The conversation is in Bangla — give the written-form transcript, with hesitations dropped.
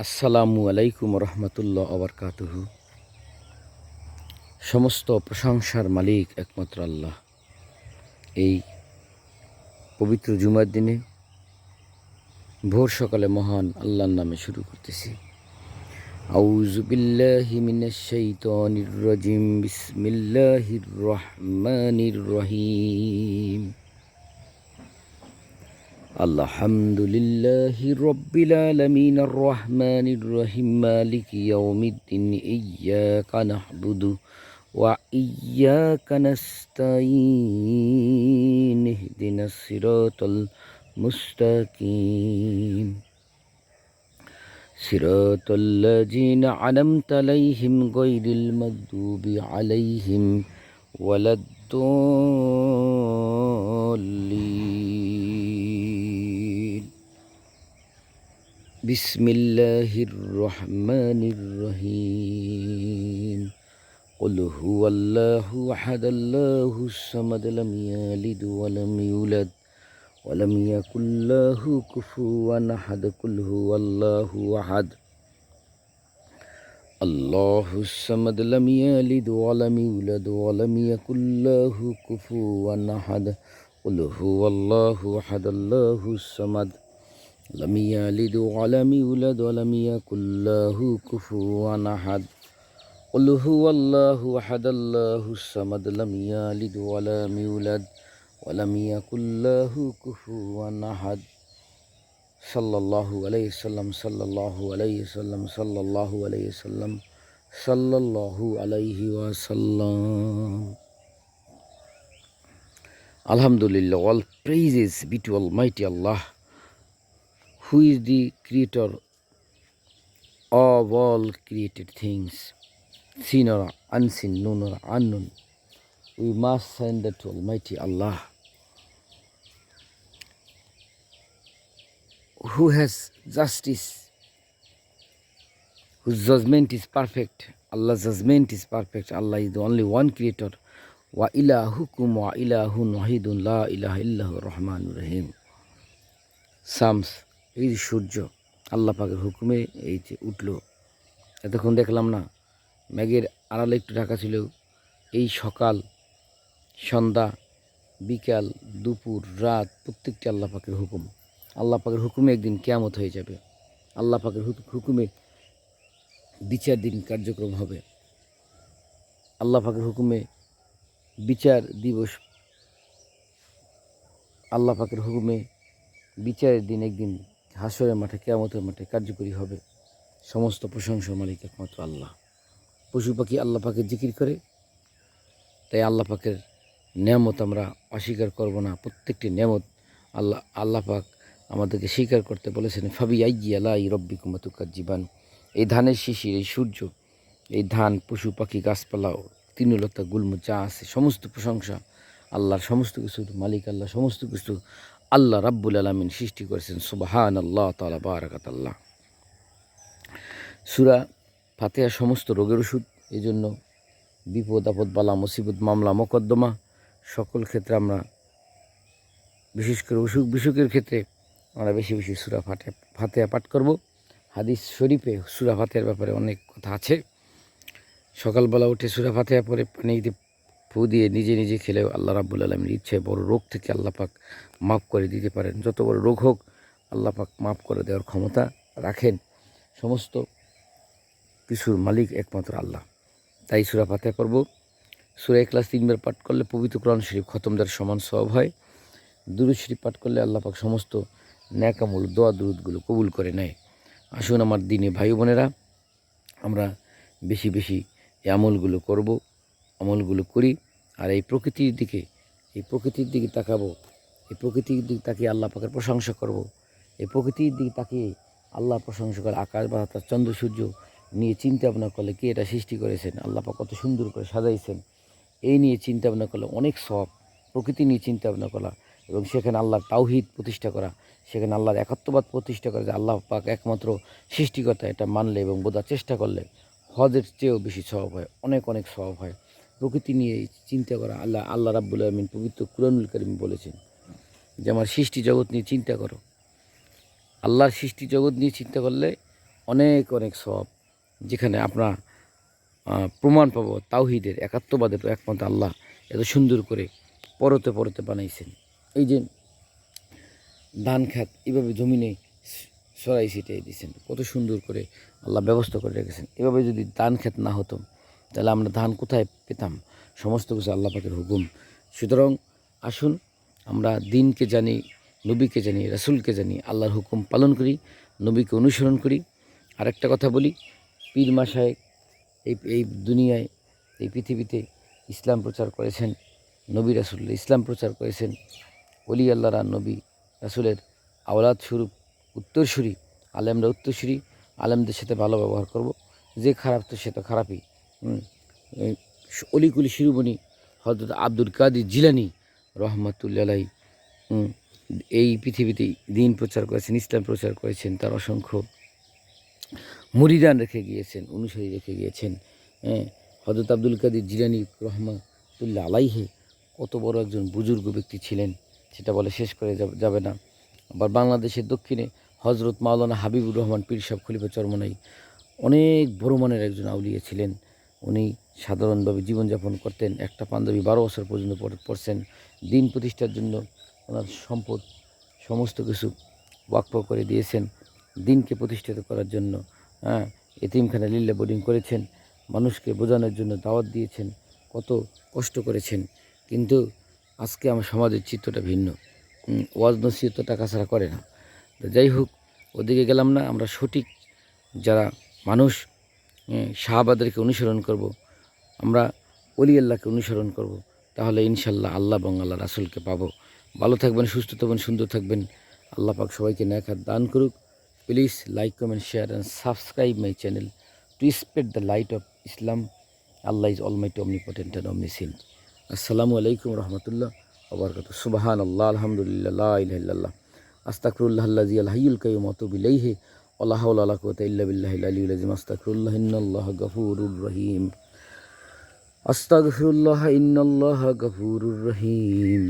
আসসালামু আলাইকুম রহমতুল্লাহ আবরকাতুহু। সমস্ত প্রশংসার মালিক একমাত্র আল্লাহ। এই পবিত্র জুমার দিনে ভোর সকালে মহান আল্লাহর নামে শুরু করতেছি। আউযু বিল্লাহি মিনাশ শাইতানির রাজিম। বিসমিল্লাহির রহমানির রহিম। আলহামদুলিল্লাহি রাব্বিল আলামিন আর রহমানির রহিম মালিকি ইয়াউমিদ্দিন ইয়্যাকা না'বুদু ওয়া ইয়্যাকা নাস্তাঈন ইহদিনাস সিরাতাল মুস্তাকিম সিরাতাল লাযিনা আন'আমতা আলাইহিম গায়রিল মাগদুবি আলাইহিম ওয়ালাদ-দাল্লিন। বিসমিল্লাহির রহমানির রহিম। قل هو الله أحد الله الصمد لم يلد ولم يولد ولم يكن له كفوا أحد قل هو الله أحد الله الصمد لم يلد ولم يولد ولم يكن له كفوا أحد قل هو الله أحد الله الصمد لم يلد ولم يولد ولم يكن له كفوا أحد قل هو الله أحد الله الصمد لم يلد ولم يولد ولم يكن له كفوا أحد صلى الله عليه وسلم صلى الله عليه وسلم صلى الله عليه وسلم صلى الله عليه وسلم. Alhamdulillah, all praises be to Almighty Allah, who is the creator of all created things, seen or unseen, known or unknown. We must surrender to Almighty Allah, who has justice, whose judgment is perfect. Allah's judgment is perfect. Allah is the only one creator. Wa ilahukum wa ilahun wahidun la ilaha illahu rahmanur rahim. Psalms, এই যে সূর্য আল্লাহ পাকের হুকুমে এই যে উঠলো, এতক্ষণ দেখলাম না মেঘের আড়ালে একটু ঢাকা ছিল। এই সকাল, সন্ধ্যা, বিকাল, দুপুর, রাত প্রত্যেকটি আল্লাহ পাকের হুকুম। আল্লাহ পাকের হুকুমে একদিন কিয়ামত হয়ে যাবে। আল্লাহ পাকের হুকুমে বিচার দিন কার্যক্রম হবে। আল্লাহ পাকের হুকুমে বিচার দিবস, আল্লাহ পাকের হুকুমে বিচারের দিন একদিন হাসরের মাঠে, কিয়ামতের মাঠে কার্যকরী হবে। সমস্ত প্রশংসা মালিক একমাত্র আল্লাহ। পশু পাখি আল্লাহ পাকের জিকির করে, তাই আল্লাহ পাকের নেয়ামত আমরা অস্বীকার করব না। প্রত্যেকটি নেয়ামত আল্লাহ পাক আমাদেরকে স্বীকার করতে বলেছেন। ফাবি আইয়ি আলাই রব্বিকুমা তুকাজ্জিবান। এই ধানের শিশির, এই সূর্য, এই ধান, পশু পাখি, গাছপালা, তৃণলতা, গুল্ম যা আছে, সমস্ত প্রশংসা আল্লাহর। সমস্ত কিছুর মালিক আল্লাহ, সমস্ত কিছু আল্লাহ রাব্বুল আলামিন সৃষ্টি করেছেন। সুবহানাল্লাহ তাআলা বারাকাতাল্লাহ। সূরা ফাতিহা সমস্ত রোগের ওষুধ। এই জন্য বিপদ আপদ, বালা মুসিবত, মামলা মোকদ্দমা সকল ক্ষেত্রে আমরা, বিশেষ করে অসুখ বিসুখের ক্ষেত্রে আমরা বেশি বেশি সূরা ফাতিহা পাঠ করব। হাদিস শরীফে সূরা ফাতিহার ব্যাপারে অনেক কথা আছে। সকালবেলা উঠে সূরা ফাতিহা পরে পানিতে ফু দিয়ে নিজে নিজে খেলেও আল্লাহ রাব্বুল আলামিনের ইচ্ছায় বড় রোগ থেকে আল্লাহ পাক মাফ করে দিতে পারেন। যত বড় রোগ হোক আল্লাহ পাক মাফ করে দেওয়ার ক্ষমতা রাখেন। সমস্ত কিছুর মালিক একমাত্র আল্লাহ। তাই সূরা ফাতিহা পড়ব। সূরা ইখলাস 3 বার পাঠ করলে পবিত্র কোরআন শরীফ খতমদার সমান সওয়াব হয়। দুরূদ শরীফ পাঠ করলে আল্লাহ পাক সমস্ত নেক আমল, দোয়া দুরূদগুলো কবুল করে নেয়। আসুন আমার দিনে ভাই বোনেরা, আমরা বেশি বেশি এই আমলগুলো করব, আমলগুলো করি। আর এই প্রকৃতির দিকে তাকাবো। এই প্রকৃতির দিকে তাকিয়ে আল্লাহ পাকের প্রশংসা করব। এই প্রকৃতির দিকে তাকিয়ে আল্লাহ প্রশংসা করে আকাশ বাতাস চন্দ্র সূর্য নিয়ে চিন্তা ভাবনা করলে কে এটা সৃষ্টি করেছেন, আল্লাহ পাক কত সুন্দর করে সাজাইছেন, এই নিয়ে চিন্তা ভাবনা করলে অনেক সওয়াব। প্রকৃতি নিয়ে চিন্তা ভাবনা করা এবং সেখানে আল্লাহর তাওহীদ প্রতিষ্ঠা করা, সেখানে আল্লাহর একাত্মবাদ প্রতিষ্ঠা করা, যে আল্লাহ পাক একমাত্র সৃষ্টিকর্তা, এটা মানলে এবং বোঝার চেষ্টা করলে হজের চেয়েও বেশি সওয়াব হয়, অনেক অনেক সওয়াব হয়। প্রকৃতি নিয়ে চিন্তা করা, আল্লাহ রাব্বুল আলামিন পবিত্র কুরআনুল কারীমে বলেছেন যে আমার সৃষ্টি জগৎ নিয়ে চিন্তা করো। আল্লাহর সৃষ্টি জগৎ নিয়ে চিন্তা করলে অনেক অনেক সওয়াব, যেখানে আমরা প্রমাণ পাবো তাওহীদের, একাত্মবাদের একমাত্র আল্লাহ এত সুন্দর করে পরতে পরতে বানাইছেন। এই যে ধান খাত এভাবে জমিনে সরাই ছিটাই দিয়েছেন, কত সুন্দর করে আল্লাহ ব্যবস্থা করে রেখেছেন। এভাবে যদি ধান খেত না হতো তাহলে আমরা ধান কোথায় পেতাম? সমস্ত কিছু আল্লাহ পাকের হুকুম। সুতরাং আসুন আমরা দিনকে জানি, নবীকে জানি, রাসূলকে জানি, আল্লাহর হুকুম পালন করি, নবীকে অনুসরণ করি। আরেকটা কথা বলি, পীর মাশায়েখ এই দুনিয়ায়, এই পৃথিবীতে ইসলাম প্রচার করেছেন, নবী রাসূলুল্লাহ ইসলাম প্রচার করেছেন। ওলি আল্লাহরা নবী রাসূলের আওলাদ স্বরূপ, উত্তরসূরি। আলেমরা উত্তরসূরি, আলেমদের সাথে ভালো ব্যবহার করব। যে খারাপ তো সে তো খারাপই। এই অলিকুলি শিরোমণি হযরত আব্দুল কাদের জিলানী রহমাতুল্লাহ আলাইহি এই পৃথিবীতে দিন প্রচার করেছেন, ইসলাম প্রচার করেছেন। তার অসংখ্য মুরিদান রেখে গিয়েছেন, অনুসারী রেখে গিয়েছেন। হযরত আব্দুল কাদের জিলানী রহমাতুল্লাহ আলাইহি কত বড় একজন বুজুর্গ ব্যক্তি ছিলেন, সেটা বলে শেষ করে যাবে না। আবার বাংলাদেশের দক্ষিণে হজরত মাওলানা হাবিবুর রহমান পীর সাহেব খলিফা চরমনাই অনেক বড় মানের একজন আউলিয়া ছিলেন। উনি সাধারণভাবে জীবনযাপন করতেন, একটা পাঞ্জাবি 12 বছর পর্যন্ত পড়ছেন। দিন প্রতিষ্ঠার জন্য ওনার সম্পদ সমস্ত কিছু ওয়াকফ করে দিয়েছেন দিনকে প্রতিষ্ঠিত করার জন্য। এতিমখানা লিল্লা বোর্ডিং করেছেন, মানুষকে বোঝানোর জন্য দাওয়াত দিয়েছেন, কত কষ্ট করেছেন। কিন্তু আজকে আমার সমাজের চিত্রটা ভিন্ন। ওয়াজ নসিহত তো টাকা ছাড়া করে না। তো যাই হোক, ওদিকে গেলাম না। আমরা সঠিক যারা মানুষ, সাহাবাদেরকে অনুসরণ করব, আমরা ওলি আল্লাহকে অনুসরণ করব, তাহলে ইনশাল্লাহ আল্লাহ এবং আল্লাহ রাসূলকে পাবো। ভালো থাকবেন, সুস্থ থাকবেন, সুন্দর থাকবেন। আল্লাহ পাক সবাইকে নেক হাত দান করুক। Please like, comment, share and subscribe my channel to spread the light of Islam. Allah is Almighty, omnipotent and omniscient. আসসালামু আলাইকুম রহমতুল্লাহ ওয়া বারাকাতুহু। সুবহানাল্লাহ, আলহামদুলিল্লাহ, লা ইলাহা ইল্লাল্লাহ, আস্তাগফিরুল্লাহাল্লাযী আল হাইয়ুল কাইয়্যুম ওয়া আতুবু ইলাইহি, ওয়া লা হাওলা ওয়া লা কুওয়াতা ইল্লা বিল্লাহিল আলিয়্যিল আযীম। আস্তাগফিরুল্লাহ, ইন্নাল্লাহা গফুরুর রহিম। আস্তাগফিরুল্লাহ, ইন্নাল্লাহা গফুরুর রহিম।